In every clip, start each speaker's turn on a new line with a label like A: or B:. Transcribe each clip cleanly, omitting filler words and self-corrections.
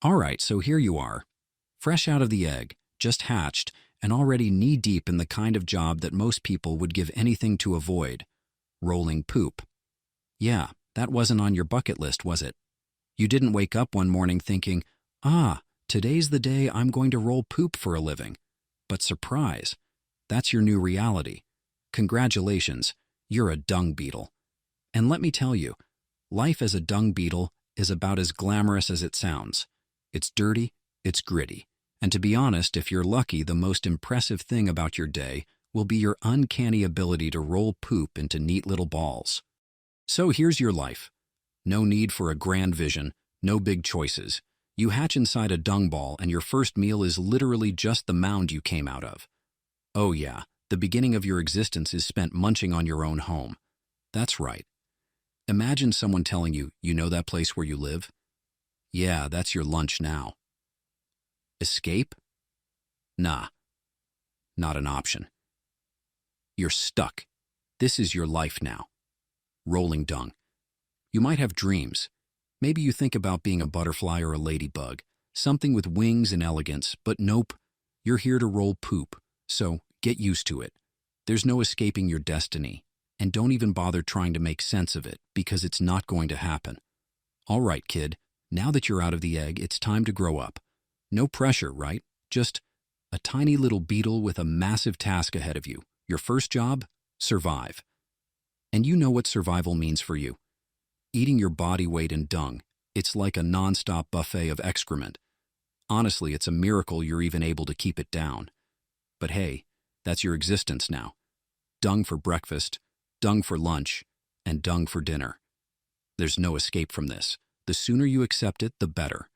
A: All right, so here you are, fresh out of the egg, just hatched, and already knee-deep in the kind of job that most people would give anything to avoid, rolling poop. Yeah, that wasn't on your bucket list, was it? You didn't wake up one morning thinking, today's the day I'm going to roll poop for a living. But surprise, that's your new reality. Congratulations, you're a dung beetle. And let me tell you, life as a dung beetle is about as glamorous as it sounds. It's dirty, it's gritty. And to be honest, if you're lucky, the most impressive thing about your day will be your uncanny ability to roll poop into neat little balls. So here's your life. No need for a grand vision, no big choices. You hatch inside a dung ball and your first meal is literally just the mound you came out of. Oh yeah, the beginning of your existence is spent munching on your own home. That's right. Imagine someone telling you, you know that place where you live? Yeah, that's your lunch now. Escape? Nah, not an option. You're stuck. This is your life now. Rolling dung. You might have dreams. Maybe you think about being a butterfly or a ladybug, something with wings and elegance, but nope, you're here to roll poop, so get used to it. There's no escaping your destiny, and don't even bother trying to make sense of it, because it's not going to happen. All right, kid, now that you're out of the egg, it's time to grow up. No pressure, right? Just a tiny little beetle with a massive task ahead of you. Your first job? Survive. And you know what survival means for you. Eating your body weight in dung. It's like a nonstop buffet of excrement. Honestly, it's a miracle you're even able to keep it down. But hey, that's your existence now. Dung for breakfast, dung for lunch, and dung for dinner. There's no escape from this. The sooner you accept it, the better.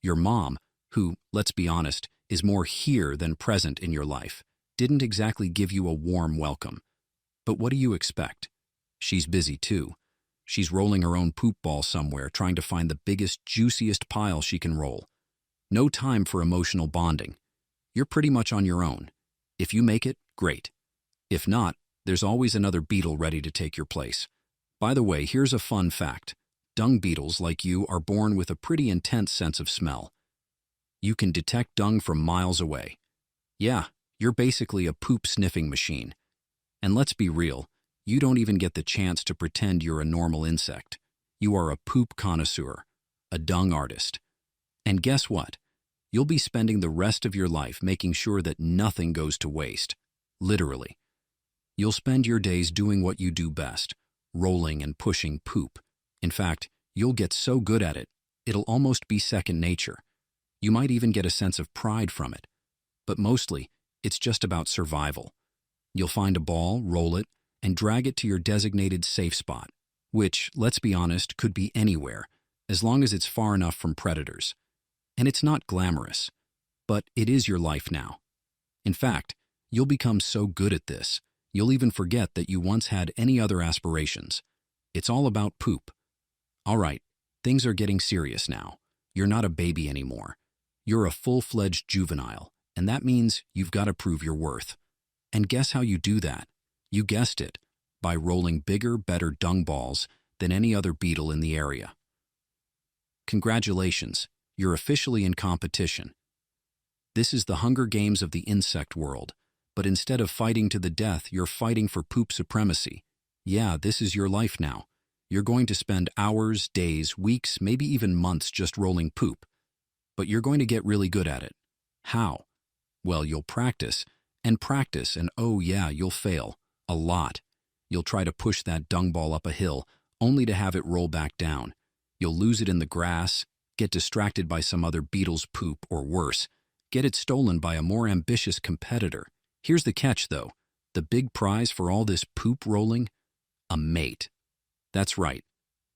A: Your mom, who, let's be honest, is more here than present in your life, didn't exactly give you a warm welcome. But what do you expect? She's busy too. She's rolling her own poop ball somewhere, trying to find the biggest, juiciest pile she can roll. No time for emotional bonding. You're pretty much on your own. If you make it, great. If not, there's always another beetle ready to take your place. By the way, here's a fun fact. Dung beetles, like you, are born with a pretty intense sense of smell. You can detect dung from miles away. Yeah, you're basically a poop-sniffing machine. And let's be real, you don't even get the chance to pretend you're a normal insect. You are a poop connoisseur, a dung artist. And guess what? You'll be spending the rest of your life making sure that nothing goes to waste. Literally. You'll spend your days doing what you do best, rolling and pushing poop. In fact, you'll get so good at it, it'll almost be second nature. You might even get a sense of pride from it. But mostly, it's just about survival. You'll find a ball, roll it, and drag it to your designated safe spot, which, let's be honest, could be anywhere, as long as it's far enough from predators. And it's not glamorous, but it is your life now. In fact, you'll become so good at this, you'll even forget that you once had any other aspirations. It's all about poop. All right, things are getting serious now. You're not a baby anymore. You're a full-fledged juvenile, and that means you've got to prove your worth. And guess how you do that? You guessed it, by rolling bigger, better dung balls than any other beetle in the area. Congratulations, you're officially in competition. This is the Hunger Games of the insect world, but instead of fighting to the death, you're fighting for poop supremacy. Yeah, this is your life now. You're going to spend hours, days, weeks, maybe even months just rolling poop. But you're going to get really good at it. How? Well, you'll practice, and oh yeah, you'll fail. A lot. You'll try to push that dung ball up a hill, only to have it roll back down. You'll lose it in the grass, get distracted by some other beetle's poop, or worse, get it stolen by a more ambitious competitor. Here's the catch, though. The big prize for all this poop rolling? A mate. That's right.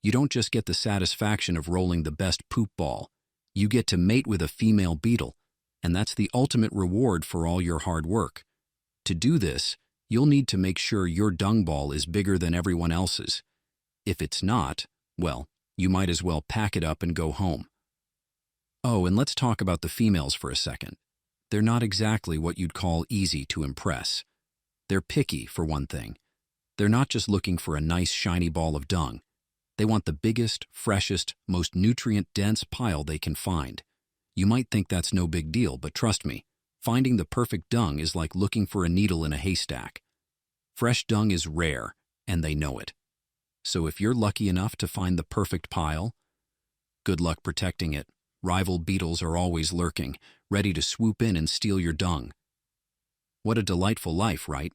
A: You don't just get the satisfaction of rolling the best poop ball. You get to mate with a female beetle, and that's the ultimate reward for all your hard work. To do this, you'll need to make sure your dung ball is bigger than everyone else's. If it's not, well, you might as well pack it up and go home. Oh, and let's talk about the females for a second. They're not exactly what you'd call easy to impress. They're picky, for one thing. They're not just looking for a nice shiny ball of dung. They want the biggest, freshest, most nutrient-dense pile they can find. You might think that's no big deal, but trust me, finding the perfect dung is like looking for a needle in a haystack. Fresh dung is rare, and they know it. So if you're lucky enough to find the perfect pile, good luck protecting it. Rival beetles are always lurking, ready to swoop in and steal your dung. What a delightful life, right?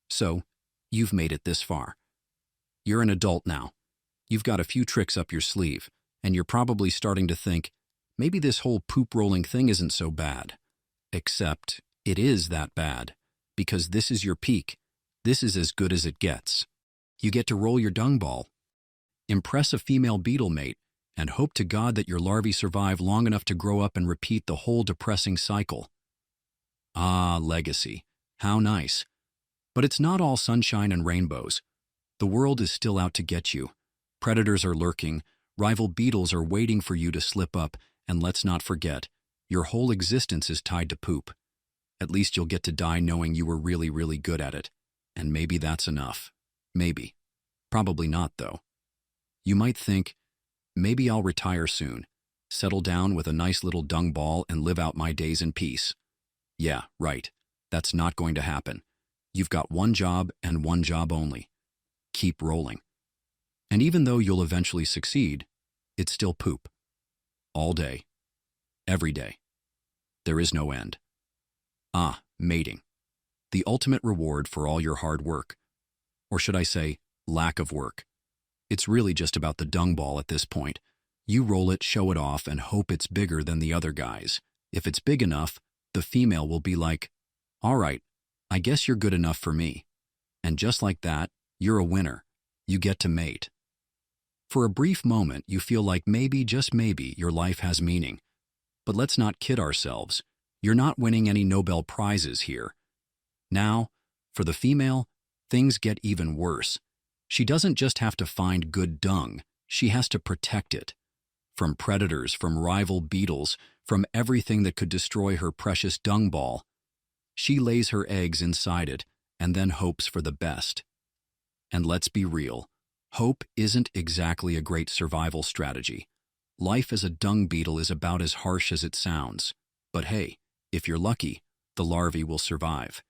A: So, you've made it this far. You're an adult now. You've got a few tricks up your sleeve, and you're probably starting to think, maybe this whole poop rolling thing isn't so bad. Except, it is that bad, because this is your peak. This is as good as it gets. You get to roll your dung ball, impress a female beetle mate, and hope to God that your larvae survive long enough to grow up and repeat the whole depressing cycle. Ah, legacy. How nice. But it's not all sunshine and rainbows. The world is still out to get you. Predators are lurking, rival beetles are waiting for you to slip up, and let's not forget, your whole existence is tied to poop. At least you'll get to die knowing you were really, really good at it. And maybe that's enough. Maybe. Probably not, though. You might think, maybe I'll retire soon, settle down with a nice little dung ball and live out my days in peace. Yeah, right. That's not going to happen. You've got one job and one job only. Keep rolling. And even though you'll eventually succeed, it's still poop. All day. Every day. There is no end. Ah, mating. The ultimate reward for all your hard work. Or should I say, lack of work. It's really just about the dung ball at this point. You roll it, show it off, and hope it's bigger than the other guys. If it's big enough, the female will be like, all right, I guess you're good enough for me. And just like that, you're a winner. You get to mate. For a brief moment, you feel like maybe, just maybe, your life has meaning. But let's not kid ourselves. You're not winning any Nobel Prizes here. Now, for the female, things get even worse. She doesn't just have to find good dung, she has to protect it. From predators, from rival beetles, from everything that could destroy her precious dung ball. She lays her eggs inside it and then hopes for the best. And let's be real, hope isn't exactly a great survival strategy. Life as a dung beetle is about as harsh as it sounds. But hey, if you're lucky, the larvae will survive.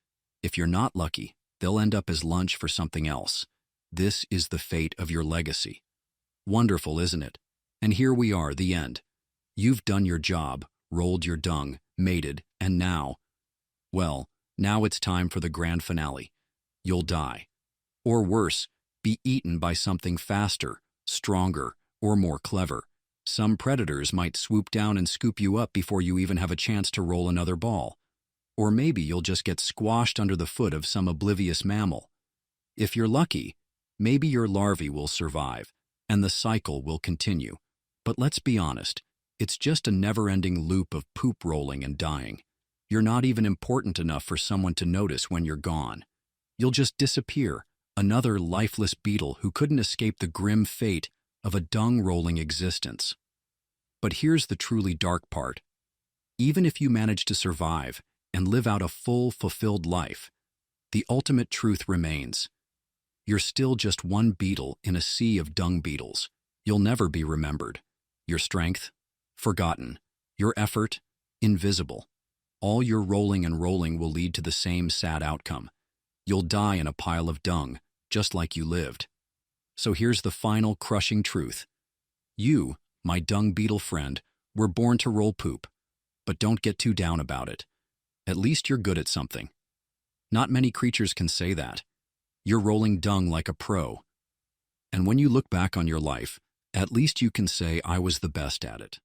A: If you're not lucky, they'll end up as lunch for something else. This is the fate of your legacy. Wonderful, isn't it? And here we are, the end. You've done your job, rolled your dung, mated, and now, well, now it's time for the grand finale. You'll die. Or worse, be eaten by something faster, stronger, or more clever. Some predators might swoop down and scoop you up before you even have a chance to roll another ball. Or maybe you'll just get squashed under the foot of some oblivious mammal. If you're lucky, maybe your larvae will survive, and the cycle will continue. But let's be honest, it's just a never-ending loop of poop rolling and dying. You're not even important enough for someone to notice when you're gone. You'll just disappear, another lifeless beetle who couldn't escape the grim fate of a dung-rolling existence. But here's the truly dark part. Even if you manage to survive and live out a full, fulfilled life, the ultimate truth remains. You're still just one beetle in a sea of dung beetles. You'll never be remembered. Your strength, forgotten. Your effort, invisible. All your rolling and rolling will lead to the same sad outcome. You'll die in a pile of dung, just like you lived. So here's the final crushing truth. You, my dung beetle friend, were born to roll poop. But don't get too down about it. At least you're good at something. Not many creatures can say that. You're rolling dung like a pro. And when you look back on your life, at least you can say I was the best at it.